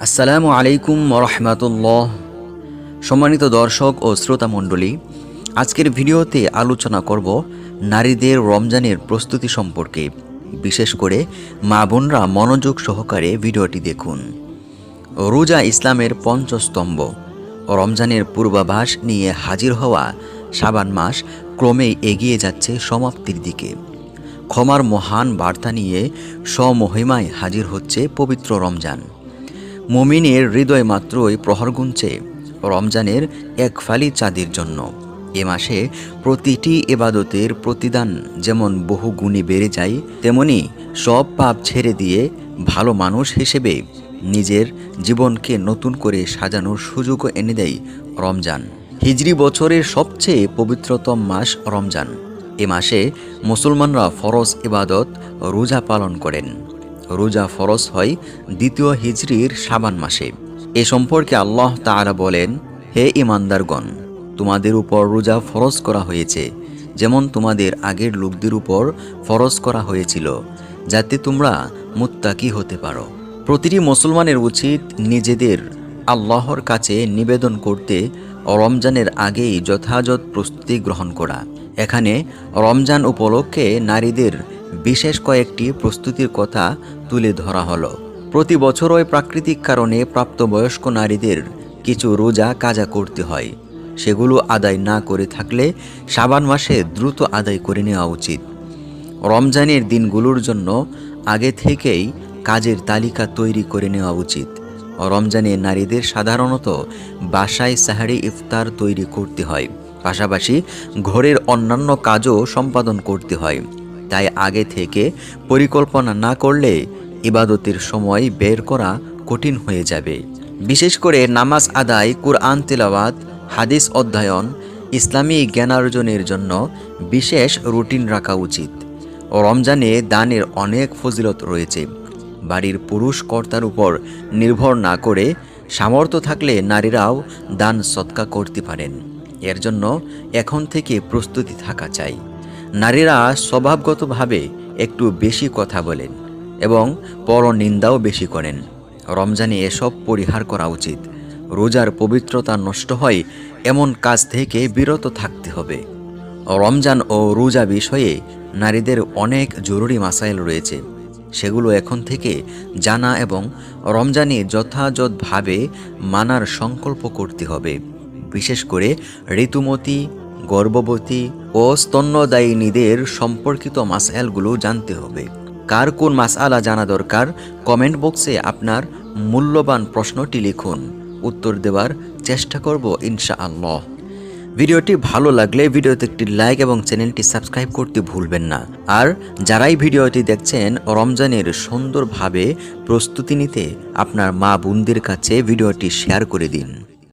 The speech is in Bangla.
আসসালামু আলাইকুম ওরহমাতুল্লাহ। সম্মানিত দর্শক ও শ্রোতা মণ্ডলী, আজকের ভিডিওতে আলোচনা করব নারীদের রমজানের প্রস্তুতি সম্পর্কে। বিশেষ করে মা বোনরা মনোযোগ সহকারে ভিডিওটি দেখুন। রোজা ইসলামের পঞ্চস্তম্ভ। রমজানের পূর্বাভাস নিয়ে হাজির হওয়া শাবান মাস ক্রমেই এগিয়ে যাচ্ছে সমাপ্তির দিকে। ক্ষমার মহান বার্তা নিয়ে স্বমহিমায় হাজির হচ্ছে পবিত্র রমজান। মুমিনের হৃদয় মাত্রই প্রহর গুনছে রমজানের এক ফালি চাঁদের জন্য। এ মাসে প্রতিটি ইবাদতের প্রতিদান যেমন বহু গুণে বেড়ে যায়, তেমনি সব পাপ ছেড়ে দিয়ে ভালো মানুষ হিসেবে নিজের জীবনকে নতুন করে সাজানোর সুযোগও এনে দেয় রমজান। হিজরি বছরের সবচেয়ে পবিত্রতম মাস রমজান। এ মাসে মুসলমানরা ফরজ ইবাদত রোজা পালন করেন। রোজা ফরজ হয় দ্বিতীয় হিজরির শাবান মাসে। এ সম্পর্কে আল্লাহ তাআলা বলেন, হে ঈমানদারগণ, তোমাদের উপর রোজা ফরজ করা হয়েছে, যেমন তোমাদের আগের লোকদের উপর ফরজ করা হয়েছিল, যাতে তোমরা মুত্তাকি হতে পারো। প্রতিটি মুসলমানের উচিত নিজেদের আল্লাহর কাছে নিবেদন করতে রমজানের আগেই যথাযথ প্রস্তুতি গ্রহণ করা। এখানে রমজান উপলক্ষে নারীদের বিশেষ কয়েকটি প্রস্তুতির কথা তুলে ধরা হলো। প্রতি বছরই প্রাকৃতিক কারণে প্রাপ্তবয়স্ক নারীদের কিছু রোজা কাজা করতে হয়। সেগুলো আদায় না করে থাকলে শাবান মাসে দ্রুত আদায় করে নেওয়া উচিত। রমজানের দিনগুলোর জন্য আগে থেকেই কাজের তালিকা তৈরি করে নেওয়া উচিত। রমজানে নারীদের সাধারণত বাসায় সাহারি ইফতার তৈরি করতে হয়, পাশাপাশি ঘরের অন্যান্য কাজও সম্পাদন করতে হয়। তাই আগে থেকে পরিকল্পনা না করলে ইবাদতের সময় বের করা কঠিন হয়ে যাবে। বিশেষ করে নামাজ আদায়, কুরআন তিলাওয়াত, হাদিস অধ্যয়ন, ইসলামী জ্ঞানার্জনের জন্য বিশেষ রুটিন রাখা উচিত। রমজানে দানের অনেক ফজিলত রয়েছে। বাড়ির পুরুষ কর্তার উপর নির্ভর না করে সামর্থ্য থাকলে নারীরাও দান সদকা করতে পারেন। এর জন্য এখন থেকে প্রস্তুতি থাকা চাই। নারীরা স্বভাবগতভাবে একটু বেশি কথা বলেন এবং পরনিন্দাও বেশি করেন। রমজানে এসব পরিহার করা উচিত। রোজার পবিত্রতা নষ্ট হয় এমন কাজ থেকে বিরত থাকতে হবে। রমজান ও রোজা বিষয়ে নারীদের অনেক জরুরি মাসাইল রয়েছে। সেগুলো এখন থেকে জানা এবং রমজানে যথাযথভাবে মানার সংকল্প করতে হবে। বিশেষ করে ঋতুমতী, গর্ভবতী ও স্তন্যদায়িনীদের সম্পর্কিত মাসআলাগুলো জানতে হবে। কার কোন মাসআলা জানা দরকার, কমেন্ট বক্সে আপনার মূল্যবান প্রশ্নটি লিখুন। উত্তর দেওয়ার চেষ্টা করব ইনশাআল্লাহ। ভিডিওটি ভালো লাগলে ভিডিওতে একটি লাইক এবং চ্যানেলটি সাবস্ক্রাইব করতে ভুলবেন না। আর যারাই ভিডিওটি দেখছেন, রমজানের সুন্দরভাবে প্রস্তুতি নিতে আপনার মা বোনদের কাছে ভিডিওটি শেয়ার করে দিন।